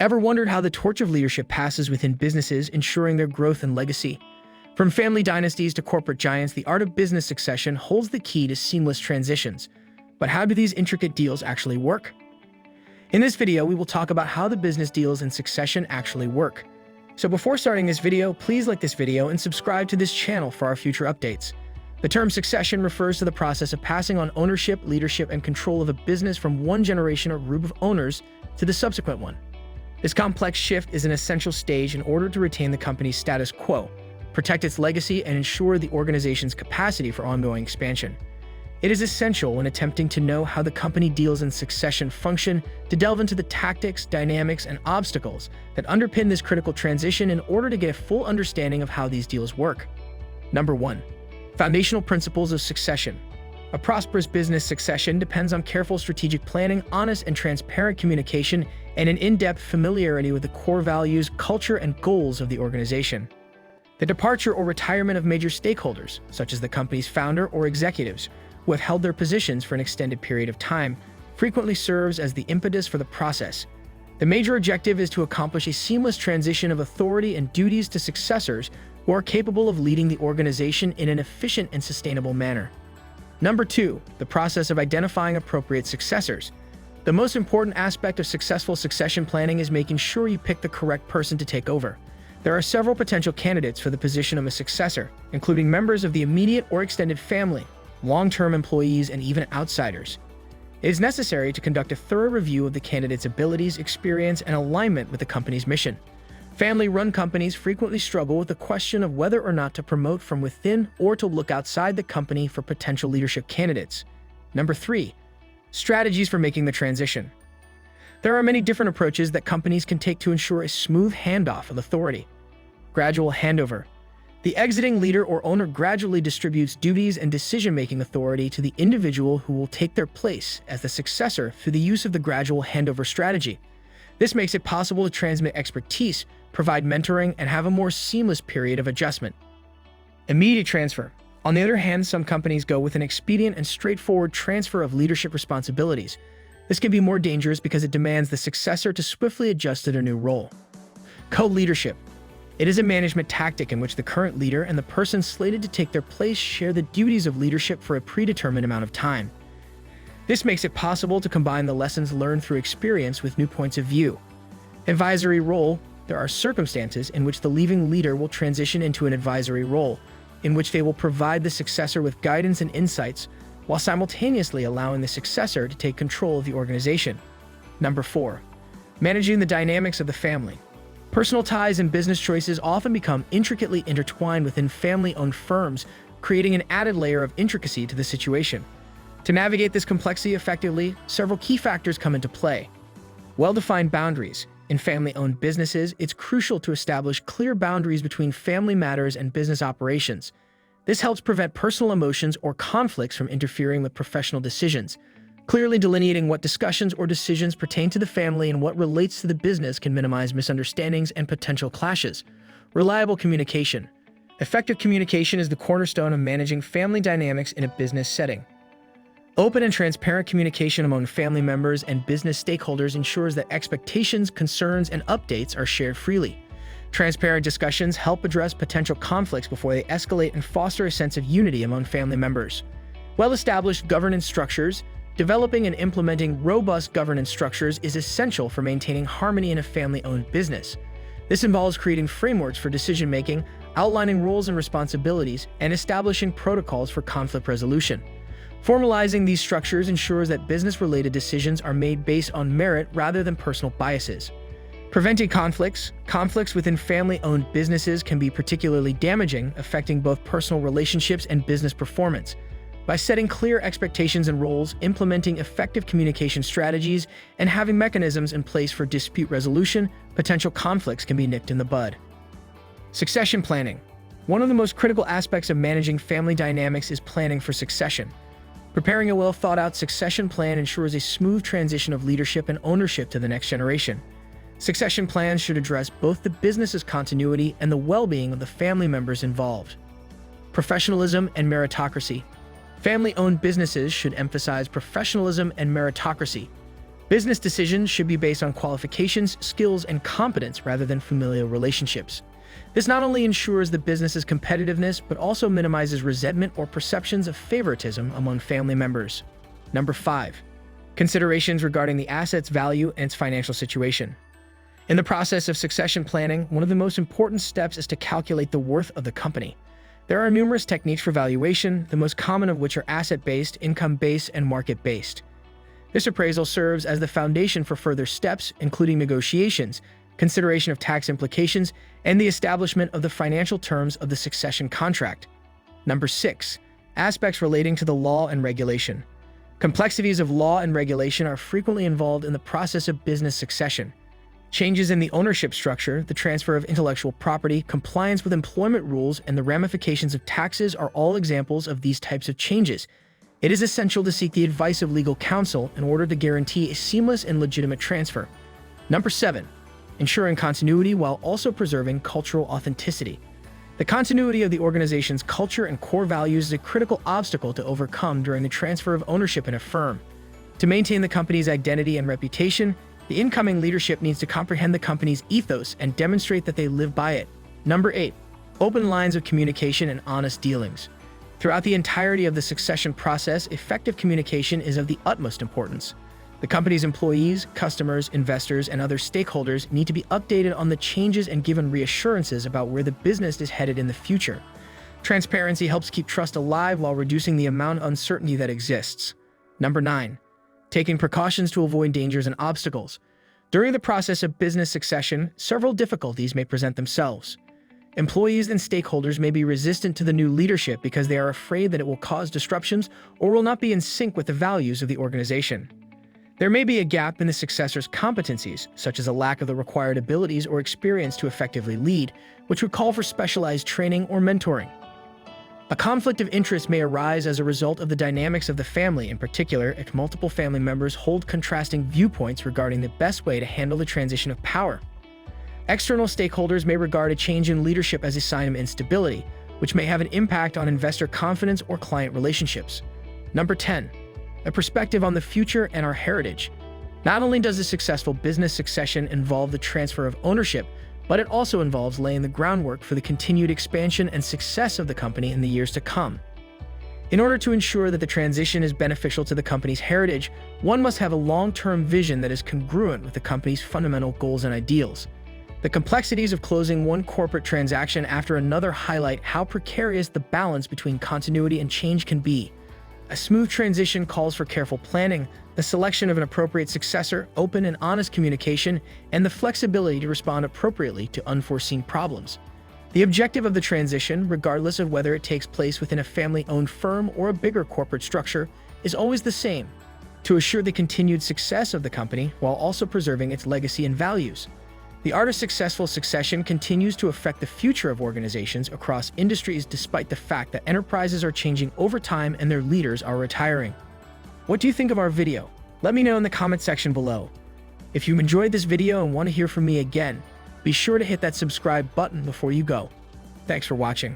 Ever wondered how the torch of leadership passes within businesses, ensuring their growth and legacy? From family dynasties to corporate giants, the art of business succession holds the key to seamless transitions. But how do these intricate deals actually work? In this video, we will talk about how the business deals in succession actually work. So before starting this video, please like this video and subscribe to this channel for our future updates. The term succession refers to the process of passing on ownership, leadership, and control of a business from one generation or group of owners to the subsequent one. This complex shift is an essential stage in order to retain the company's status quo, protect its legacy, and ensure the organization's capacity for ongoing expansion. It is essential when attempting to know how the company deals in succession function to delve into the tactics, dynamics, and obstacles that underpin this critical transition in order to get a full understanding of how these deals work. Number 1. Foundational principles of succession. A prosperous business succession depends on careful strategic planning, honest and transparent communication, and an in-depth familiarity with the core values, culture, and goals of the organization. The departure or retirement of major stakeholders, such as the company's founder or executives, who have held their positions for an extended period of time, frequently serves as the impetus for the process. The major objective is to accomplish a seamless transition of authority and duties to successors who are capable of leading the organization in an efficient and sustainable manner. Number 2, the process of identifying appropriate successors. The most important aspect of successful succession planning is making sure you pick the correct person to take over. There are several potential candidates for the position of a successor, including members of the immediate or extended family, long-term employees, and even outsiders. It is necessary to conduct a thorough review of the candidate's abilities, experience, and alignment with the company's mission. Family-run companies frequently struggle with the question of whether or not to promote from within or to look outside the company for potential leadership candidates. Number 3. Strategies for making the transition. There are many different approaches that companies can take to ensure a smooth handoff of authority. Gradual handover. The exiting leader or owner gradually distributes duties and decision-making authority to the individual who will take their place as the successor through the use of the gradual handover strategy. This makes it possible to transmit expertise, provide mentoring, and have a more seamless period of adjustment. Immediate transfer. On the other hand, some companies go with an expedient and straightforward transfer of leadership responsibilities. This can be more dangerous because it demands the successor to swiftly adjust to their new role. Co-leadership. It is a management tactic in which the current leader and the person slated to take their place share the duties of leadership for a predetermined amount of time. This makes it possible to combine the lessons learned through experience with new points of view. Advisory role. There are circumstances in which the leaving leader will transition into an advisory role, in which they will provide the successor with guidance and insights, while simultaneously allowing the successor to take control of the organization. Number 4. Managing the dynamics of the family. Personal ties and business choices often become intricately intertwined within family-owned firms, creating an added layer of intricacy to the situation. To navigate this complexity effectively, several key factors come into play. Well-defined boundaries. In family-owned businesses, it's crucial to establish clear boundaries between family matters and business operations. This helps prevent personal emotions or conflicts from interfering with professional decisions. Clearly delineating what discussions or decisions pertain to the family and what relates to the business can minimize misunderstandings and potential clashes. Reliable communication. Effective communication is the cornerstone of managing family dynamics in a business setting. Open and transparent communication among family members and business stakeholders ensures that expectations, concerns, and updates are shared freely. Transparent discussions help address potential conflicts before they escalate and foster a sense of unity among family members. Well-established governance structures. Developing and implementing robust governance structures is essential for maintaining harmony in a family-owned business. This involves creating frameworks for decision-making, outlining roles and responsibilities, and establishing protocols for conflict resolution. Formalizing these structures ensures that business-related decisions are made based on merit rather than personal biases. Preventing conflicts. Conflicts within family-owned businesses can be particularly damaging, affecting both personal relationships and business performance. By setting clear expectations and roles, implementing effective communication strategies, and having mechanisms in place for dispute resolution, potential conflicts can be nipped in the bud. Succession planning. One of the most critical aspects of managing family dynamics is planning for succession. Preparing a well-thought-out succession plan ensures a smooth transition of leadership and ownership to the next generation. Succession plans should address both the business's continuity and the well-being of the family members involved. Professionalism and meritocracy. Family-owned businesses should emphasize professionalism and meritocracy. Business decisions should be based on qualifications, skills, and competence rather than familial relationships. This not only ensures the business's competitiveness, but also minimizes resentment or perceptions of favoritism among family members. Number 5. Considerations regarding the asset's value and its financial situation. In the process of succession planning, one of the most important steps is to calculate the worth of the company. There are numerous techniques for valuation, the most common of which are asset-based, income-based, and market-based. This appraisal serves as the foundation for further steps, including negotiations, consideration of tax implications, and the establishment of the financial terms of the succession contract. Number 6. Aspects relating to the law and regulation. Complexities of law and regulation are frequently involved in the process of business succession. Changes in the ownership structure, the transfer of intellectual property, compliance with employment rules, and the ramifications of taxes are all examples of these types of changes. It is essential to seek the advice of legal counsel in order to guarantee a seamless and legitimate transfer. Number 7. Ensuring continuity while also preserving cultural authenticity. The continuity of the organization's culture and core values is a critical obstacle to overcome during the transfer of ownership in a firm. To maintain the company's identity and reputation, the incoming leadership needs to comprehend the company's ethos and demonstrate that they live by it. Number 8. Open lines of communication and honest dealings. Throughout the entirety of the succession process, effective communication is of the utmost importance. The company's employees, customers, investors, and other stakeholders need to be updated on the changes and given reassurances about where the business is headed in the future. Transparency helps keep trust alive while reducing the amount of uncertainty that exists. Number 9. Taking precautions to avoid dangers and obstacles. During the process of business succession, several difficulties may present themselves. Employees and stakeholders may be resistant to the new leadership because they are afraid that it will cause disruptions or will not be in sync with the values of the organization. There may be a gap in the successor's competencies, such as a lack of the required abilities or experience to effectively lead, which would call for specialized training or mentoring. A conflict of interest may arise as a result of the dynamics of the family, in particular if multiple family members hold contrasting viewpoints regarding the best way to handle the transition of power. External stakeholders may regard a change in leadership as a sign of instability, which may have an impact on investor confidence or client relationships. Number 10. A perspective on the future and our heritage. Not only does a successful business succession involve the transfer of ownership, but it also involves laying the groundwork for the continued expansion and success of the company in the years to come. In order to ensure that the transition is beneficial to the company's heritage, one must have a long-term vision that is congruent with the company's fundamental goals and ideals. The complexities of closing one corporate transaction after another highlight how precarious the balance between continuity and change can be. A smooth transition calls for careful planning, the selection of an appropriate successor, open and honest communication, and the flexibility to respond appropriately to unforeseen problems. The objective of the transition, regardless of whether it takes place within a family-owned firm or a bigger corporate structure, is always the same: to assure the continued success of the company while also preserving its legacy and values. The art of successful succession continues to affect the future of organizations across industries despite the fact that enterprises are changing over time and their leaders are retiring. What do you think of our video? Let me know in the comment section below. If you enjoyed this video and want to hear from me again, be sure to hit that subscribe button before you go. Thanks for watching.